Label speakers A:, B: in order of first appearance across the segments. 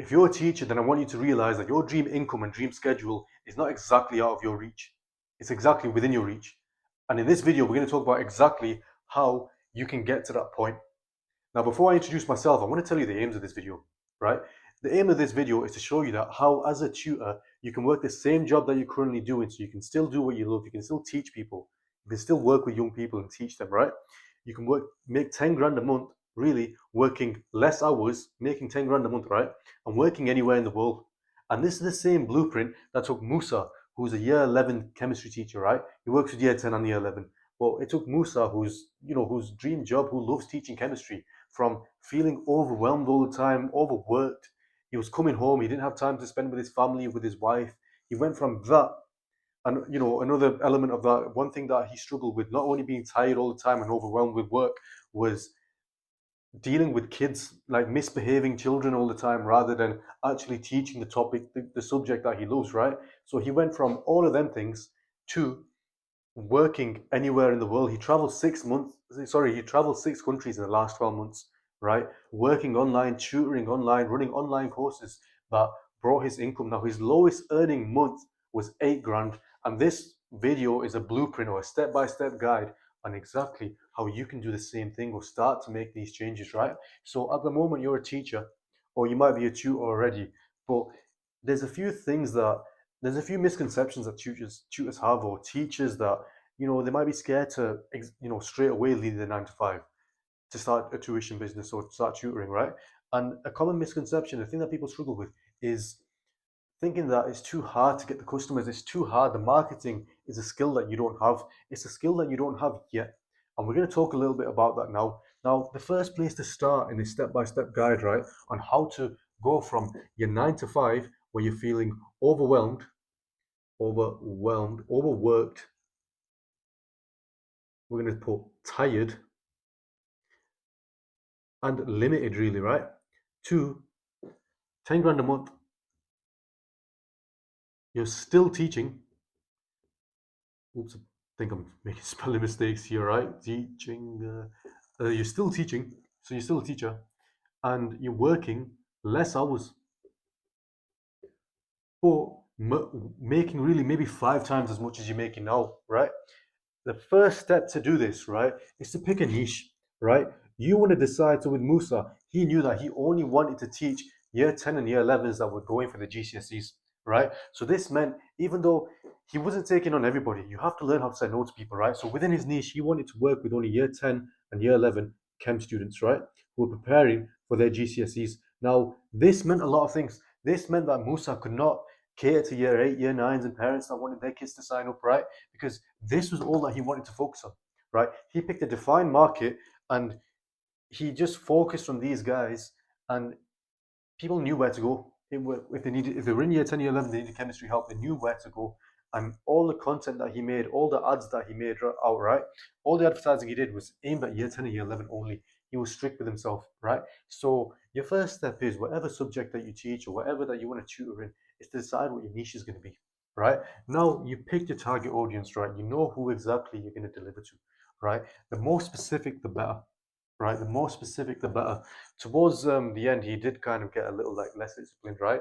A: if you're a teacher, then I want you to realize that your dream income and dream schedule is not exactly out of your reach. It's exactly within your reach. And in this video, we're going to talk about exactly how you can get to that point. Now, before I introduce myself, I want to tell you the aims of this video, right? The aim of this video is to show you that how, as a tutor, you can work the same job that you're currently doing, so you can still do what you love, you can still teach people, you can still work with young people and teach them, right? You can make 10 grand a month, really, working less hours, making 10 grand a month, right? And working anywhere in the world. And this is the same blueprint that took Musa, who's a year 11 chemistry teacher, right? He works with year 10 and year 11. Well, it took Musa, whose dream job, who loves teaching chemistry, from feeling overwhelmed all the time, overworked. He was coming home, he didn't have time to spend with his family, with his wife. He went from that, and another element of that, one thing that he struggled with, not only being tired all the time and overwhelmed with work, was dealing with kids, like misbehaving children all the time, rather than actually teaching the topic, the subject that he loves, right? So he went from all of them things to working anywhere in the world. He traveled 6 months. Sorry, he traveled 6 countries in the last 12 months, right? Working online, tutoring online, running online courses that brought his income. Now, his lowest earning month was 8 grand. And this video is a blueprint or a step by step guide on exactly how you can do the same thing or start to make these changes, right? So, at the moment, you're a teacher, or you might be a tutor already, but there's a few things that there's a few misconceptions that tutors have, or teachers that they might be scared to straight away leave their 9 to 5 to start a tuition business or start tutoring, right? And a common misconception, the thing that people struggle with, is thinking that it's too hard to get the customers. It's too hard. The marketing is a skill that you don't have. It's a skill that you don't have yet, and we're going to talk a little bit about that now. Now, the first place to start in this step-by-step guide, right, on how to go from your 9 to 5, where you're feeling overworked. We're going to put tired and limited, really, right? To 10 grand a month. You're still teaching. Oops, I think I'm making spelling mistakes here, right? Teaching. You're still teaching, so you're still a teacher, and you're working less hours, but making really maybe 5 times as much as you're making now, right? The first step to do this, right, is to pick a niche, right? You want to decide. So with Musa, he knew that he only wanted to teach year 10 and year 11s that were going for the GCSEs, right? So this meant, even though he wasn't taking on everybody, you have to learn how to say no to people, right? So within his niche, he wanted to work with only year 10 and year 11 chem students, right, who were preparing for their GCSEs. Now, this meant a lot of things. This meant that Musa could not cater to year 8, year 9s and parents that wanted their kids to sign up, right? Because this was all that he wanted to focus on, right? He picked a defined market, and he just focused on these guys, and people knew where to go. If they were in year 10, year 11, they needed chemistry help, they knew where to go. And all the content that he made, all the ads that he made outright, all the advertising he did was aimed at year 10 and year 11 only. He was strict with himself, right? So your first step is, whatever subject that you teach or whatever that you want to tutor in, is to decide what your niche is going to be, right? Now you picked your target audience, right? You know who exactly you're going to deliver to, right? The more specific, the better, right? The more specific, the better. Towards the end, he did kind of get a little less disciplined, right?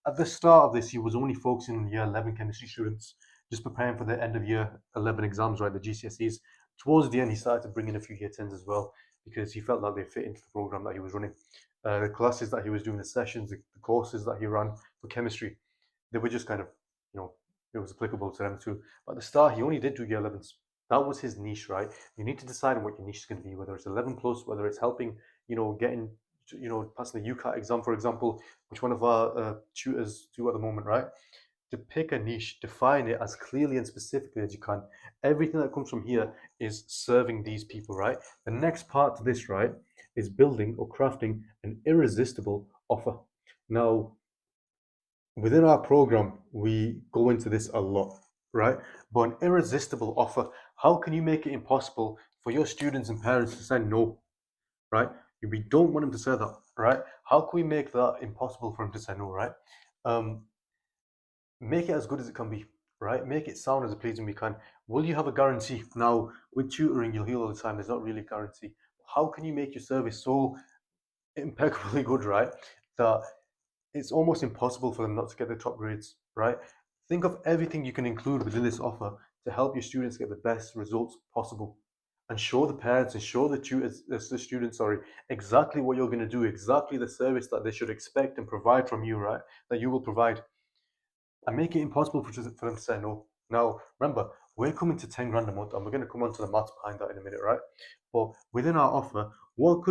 A: At the start of this, he was only focusing on year 11 chemistry students, just preparing for the end of year 11 exams, right? The GCSEs. Towards the end, he started to bring in a few year 10s as well, because he felt like they fit into the program that he was running. The classes that he was doing, the sessions, the courses that he ran for chemistry, they were just kind of, it was applicable to them too. But at the start, he only did do year 11s. That was his niche, right? You need to decide on what your niche is going to be, whether it's 11 plus, whether it's helping, getting, passing the UCAT exam, for example, which one of our tutors do at the moment, right? To pick a niche, define it as clearly and specifically as you can. Everything that comes from here is serving these people, right? The next part to this, right, is building or crafting an irresistible offer. Now, within our program, we go into this a lot, right? But an irresistible offer, how can you make it impossible for your students and parents to say no, right? We don't want them to say that, right? How can we make that impossible for them to say no, right? Make it as good as it can be, right? Make it sound as pleasing as we can. Will you have a guarantee? Now, with tutoring, you'll hear all the time, there's not really a guarantee. How can you make your service so impeccably good, right, that it's almost impossible for them not to get the top grades, right? Think of everything you can include within this offer to help your students get the best results possible, and show the parents and show the tutors, the students, sorry, exactly what you're going to do, exactly the service that they should expect and provide from you, right? That you will provide, and make it impossible for them to say no. Now, remember, we're coming to 10 grand a month, and we're going to come on to the maths behind that in a minute, right? But within our offer, what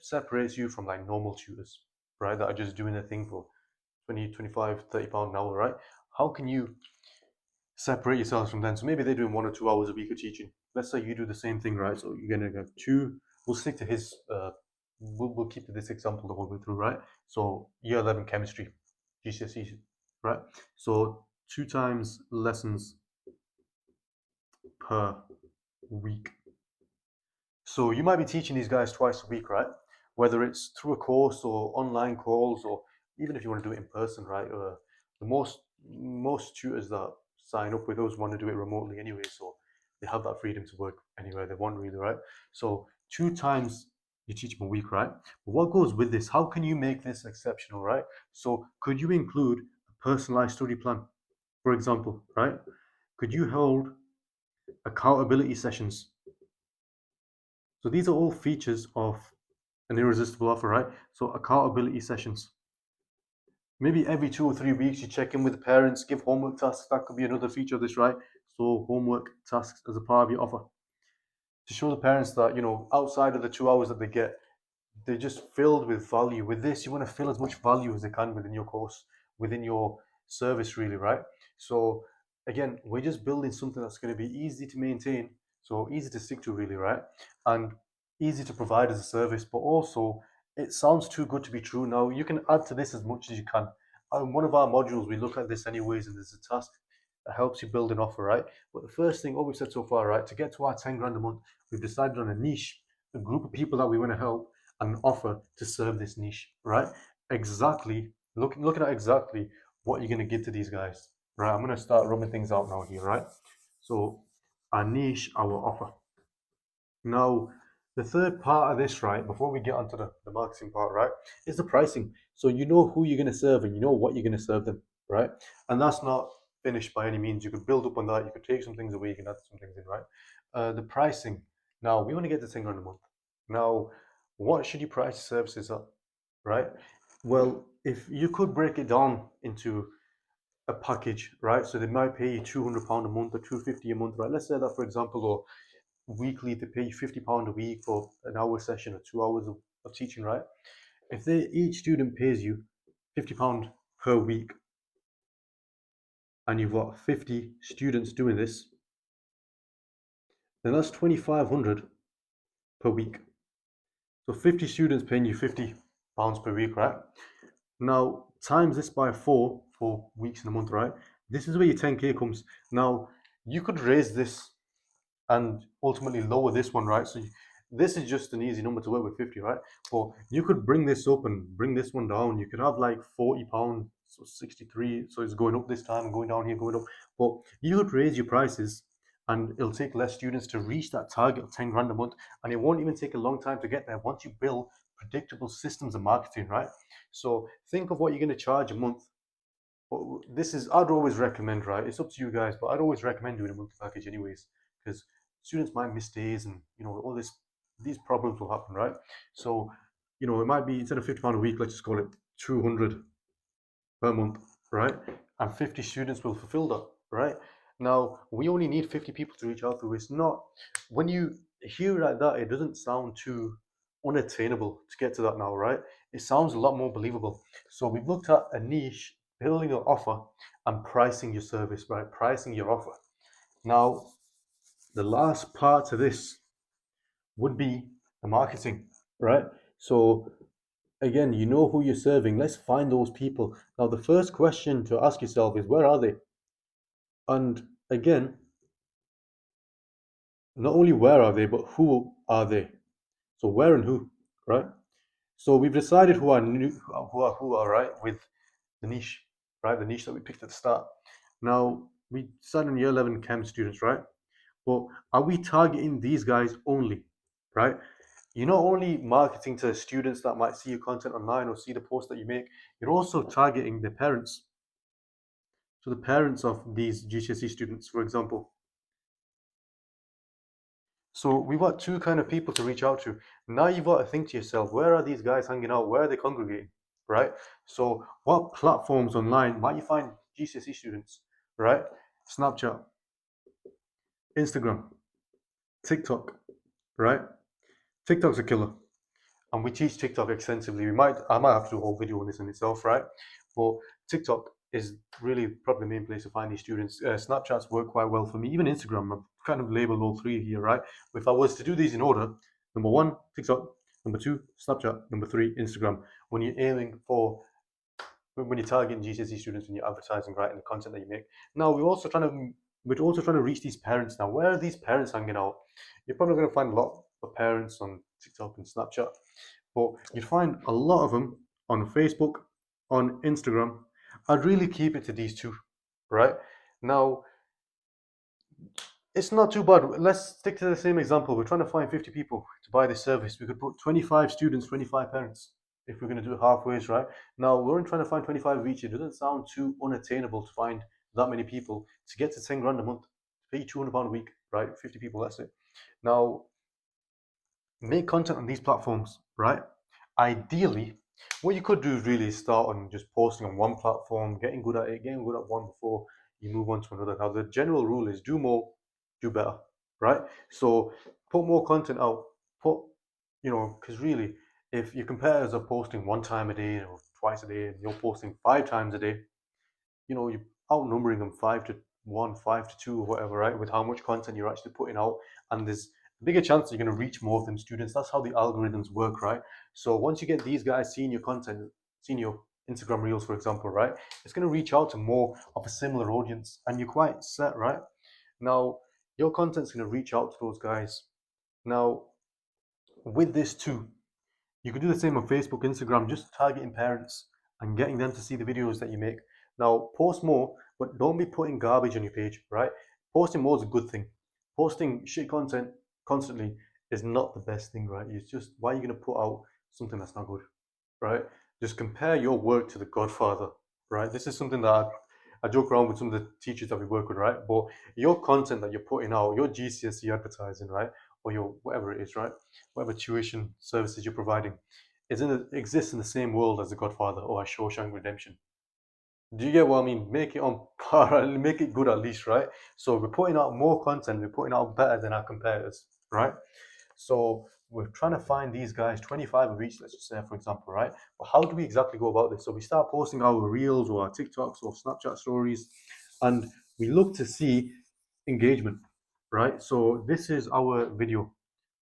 A: separates you from like normal tutors, right? That are just doing their thing for 20, 25, 30 pound an hour, right? How can you separate yourselves from them? So maybe they're doing 1 or 2 hours a week of teaching. Let's say you do the same thing, right? So you're gonna have two. We'll stick to his. We'll keep to this example the whole way through, right? So year 11 chemistry, GCSE, right? So 2 times lessons per week. So you might be teaching these guys twice a week, right? Whether it's through a course or online calls, or even if you want to do it in person, right? The most tutors that sign up with us want to do it remotely anyway, so they have that freedom to work anywhere they want, really, right? So 2 times you teach them a week, right? But what goes with this? How can you make this exceptional, right? So could you include a personalized study plan, for example, right? Could you hold accountability sessions? So these are all features of an irresistible offer, right? So accountability sessions. Maybe every 2 or 3 weeks you check in with the parents, give homework tasks. That could be another feature of this, right? So homework tasks as a part of your offer to show the parents that outside of the 2 hours that they get, they're just filled with value. With this, you want to fill as much value as they can within your course, within your service, really, right? So again, we're just building something that's going to be easy to maintain, so easy to stick to, really, right? And easy to provide as a service, but also it sounds too good to be true. Now you can add to this as much as you can. One of our modules, we look at this anyways, and there's a task that helps you build an offer, right? But the first thing, what we've said so far, right, to get to our 10 grand a month, we've decided on a niche, a group of people that we want to help, and offer to serve this niche, right? Exactly. Looking at exactly what you're going to give to these guys, right? I'm going to start rubbing things out now here, right? So our niche, our offer. Now, the third part of this, right, before we get onto the marketing part, right, is the pricing. So you know who you're going to serve and you know what you're going to serve them, right? And that's not finished by any means. You could build up on that. You could take some things away. You can add some things in, right? The pricing. Now, we want to get this thing on a month. Now, what should you price services at, right? Well, if you could break it down into a package, right? So they might pay you £200 a month or 250 a month, right? Let's say that, for example, or weekly they pay you £50 a week for an hour session or 2 hours of teaching, right? If each student pays you £50 per week, and you've got 50 students doing this, then that's 2,500 per week. So 50 students paying you £50 per week, right? Now times this by 4 for weeks in a month, right? This is where your 10k comes. Now you could raise this and ultimately lower this one, right? So this is just an easy number to work with, 50, right? But you could bring this up and bring this one down. You could have like £40, so 63. So it's going up this time, going down here, going up. But you could raise your prices, and it'll take less students to reach that target of 10 grand a month. And it won't even take a long time to get there once you build predictable systems of marketing, right? So think of what you're going to charge a month. But this is, I'd always recommend, right? It's up to you guys, but I'd always recommend doing a monthly package anyways, because students might miss days, and all these problems will happen, right? So it might be, instead of £50 a week, let's just call it 200 per month, right? And 50 students will fulfill that, right? Now we only need 50 people to reach out to. It's not, when you hear like that, it doesn't sound too unattainable to get to that now, right? It sounds a lot more believable. So we've looked at a niche, building an offer, and pricing your service, right? Pricing your offer. Now, the last part to this would be the marketing, right? So again, you know who you're serving. Let's find those people. Now, the first question to ask yourself is, where are they? And again, not only where are they, but who are they? So where and who, right? So we've decided who are right with the niche, right? The niche that we picked at the start. Now we decided on year 11 chem students, right? But are we targeting these guys only, right? you're not only marketing to students that might see your content online or see the post that you make, you're also targeting the parents. So the parents of these GCSE students, for example. So we've got two kind of people to reach out to. Now you've got to think to yourself, where are these guys hanging out? Where are they congregating? Right? So what platforms online might you find GCSE students? Right? Snapchat, Instagram, TikTok, right? TikTok's a killer. And we teach TikTok extensively. I might have to do a whole video on this in itself, right? But TikTok is really probably the main place to find these students. Snapchats work quite well for me. Even Instagram, I've kind of labeled all three here, right? But if I was to do these in order, number one, TikTok. Number two, Snapchat. Number three, Instagram. When you're aiming for when you're targeting GCSE students when you're advertising, right, and the content that you make. Now we're also trying to reach these parents. Now, where are these parents hanging out? You're probably going to find a lot of parents on TikTok and Snapchat, but you'd find a lot of them on Facebook, on Instagram. I'd really keep it to these two, right? Now, it's not too bad. Let's stick to the same example. We're trying to find 50 people to buy this service. We could put 25 students, 25 parents, if we're going to do it halfways, right? Now, we're only trying to find 25 of each. It doesn't sound too unattainable to find that many people to get to 10 grand a month, pay £200 a week, right? 50 people, that's it. Now, make content on these platforms, right? Ideally, what you could do really is start on just posting on one platform, getting good at it, getting good at one before you move on to another. Now, the general rule is do more, do better, right? So put more content out, put, because really, if your competitors are posting one time a day or twice a day, and you're posting 5 times a day, you're outnumbering them 5 to 1, 5 to 2, or whatever, right? With how much content you're actually putting out, and there's a bigger chance you're going to reach more of them students. That's how the algorithms work, right? So once you get these guys seeing your content, seeing your Instagram reels, for example, right, it's going to reach out to more of a similar audience, and you're quite set, right? Now your content's going to reach out to those guys. Now with this too, you can do the same on Facebook, Instagram, just targeting parents and getting them to see the videos that you make. Now, post more, but don't be putting garbage on your page, right? Posting more is a good thing. Posting shit content constantly is not the best thing, right? It's just, why are you going to put out something that's not good, right? Just compare your work to the Godfather, right? This is something that I joke around with some of the teachers that we work with, right? But your content that you're putting out, your GCSE advertising, right? Or your whatever it is, right? Whatever tuition services you're providing, exists in the same world as The Godfather or as Shawshank Redemption. Do you get what I mean? Make it on par, make it good at least, right? So we're putting out more content, we're putting out better than our competitors, right? So we're trying to find these guys, 25 of each, let's just say, for example, right? But how do we exactly go about this? So we start posting our reels or our TikToks or Snapchat stories, and we look to see engagement, right? So this is our video.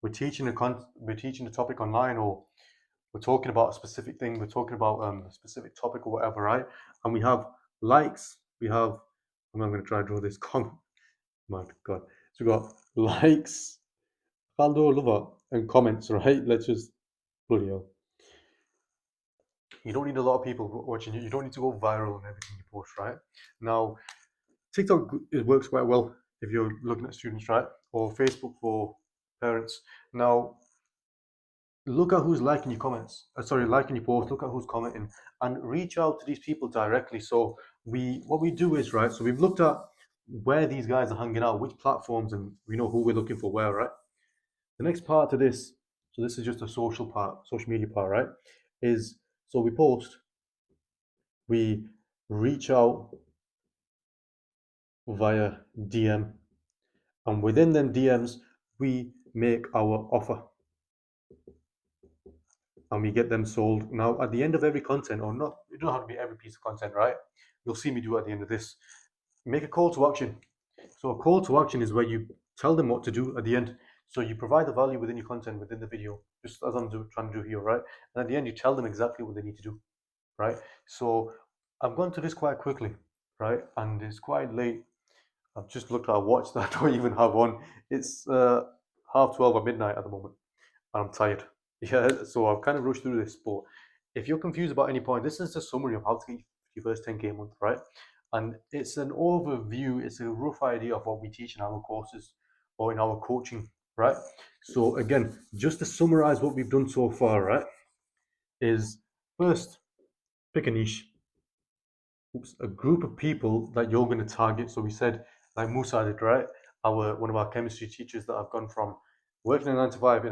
A: We're teaching the topic online, or we're talking about a specific thing, we're talking about a specific topic or whatever, right? And we have likes, I'm going to try to draw this my God. So we got likes, follow, lover, and comments, right? Let's just, bloody hell. You don't need a lot of people watching you. You don't need to go viral on everything you post, right? Now, TikTok, it works quite well if you're looking at students, right? Or Facebook for parents. Now, look at who's liking your comments. Sorry, liking your post. Look at who's commenting, and reach out to these people directly. So what we do is, right. So we've looked at where these guys are hanging out, which platforms, and we know who we're looking for where, right. The next part to this, so this is just a social part, social media part, right. Is so we post, we reach out via DM, and within them DMs we make our offer, and we get them sold. Now, at the end of every content, or not, it don't have to be every piece of content, right? You'll see me do at the end of this. Make a call to action. So a call to action is where you tell them what to do at the end. So you provide the value within your content, within the video, just as trying to do here, right? And at the end, you tell them exactly what they need to do, right? So I've gone to this quite quickly, right? And it's quite late. I've just looked at a watch that I don't even have on. It's 12:30 at midnight at the moment, and I'm tired. Yeah, so I've kind of rushed through this, but if you're confused about any point, this is a summary of how to get your first 10K a month, right? And it's an overview, it's a rough idea of what we teach in our courses or in our coaching right? So again, just to summarize what we've done so far, right, is first pick a niche, a group of people that you're going to target. So we said, like Musa did, right? Our one of our chemistry teachers that I've gone from working a 9 to 5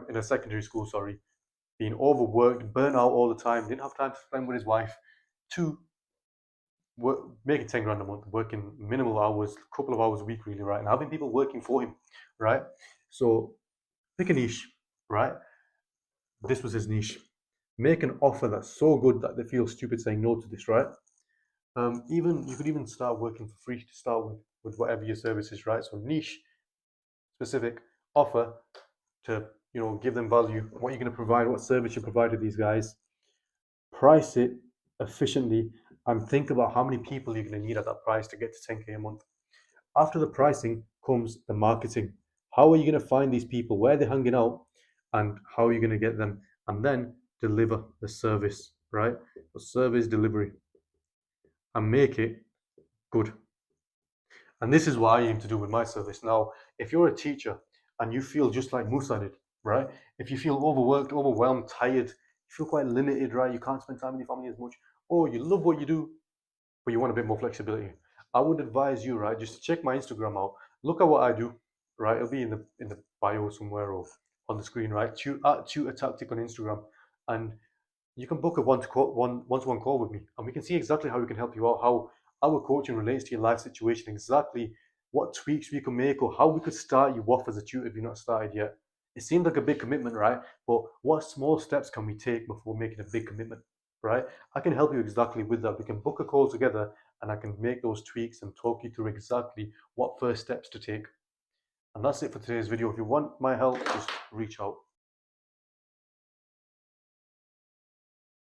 A: in a secondary school, sorry, being overworked, burnt out all the time, didn't have time to spend with his wife, to making 10 grand a month, working minimal hours, a couple of hours a week, really, right? And having people working for him, right? So pick a niche, right? This was his niche. Make an offer that's so good that they feel stupid saying no to this, right? Even you could even start working for free to start with whatever your service is, right? So niche, specific offer to give them value. What you're going to provide, what service you provide to these guys. Price it efficiently, and think about how many people you're going to need at that price to get to 10K a month. After the pricing comes the marketing. How are you going to find these people? Where they're hanging out, and how are you going to get them? And then deliver the service, right? The service delivery, and make it good. And this is what I aim to do with my service. Now, if you're a teacher and you feel just like Musa did, right? If you feel overworked, overwhelmed, tired, you feel quite limited, right? You can't spend time with your family as much, or you love what you do, but you want a bit more flexibility. I would advise you, right, just to check my Instagram out. Look at what I do, right? It'll be in the bio somewhere or on the screen, right? Tutor Tactic on Instagram, and you can book a one-to-one call with me, and we can see exactly how we can help you out, how our coaching relates to your life situation, exactly what tweaks we can make, or how we could start you off as a tutor if you're not started yet. It seems like a big commitment, right? But what small steps can we take before making a big commitment, right? I can help you exactly with that. We can book a call together, and I can make those tweaks and talk you through exactly what first steps to take. And that's it for today's video. If you want my help, just reach out.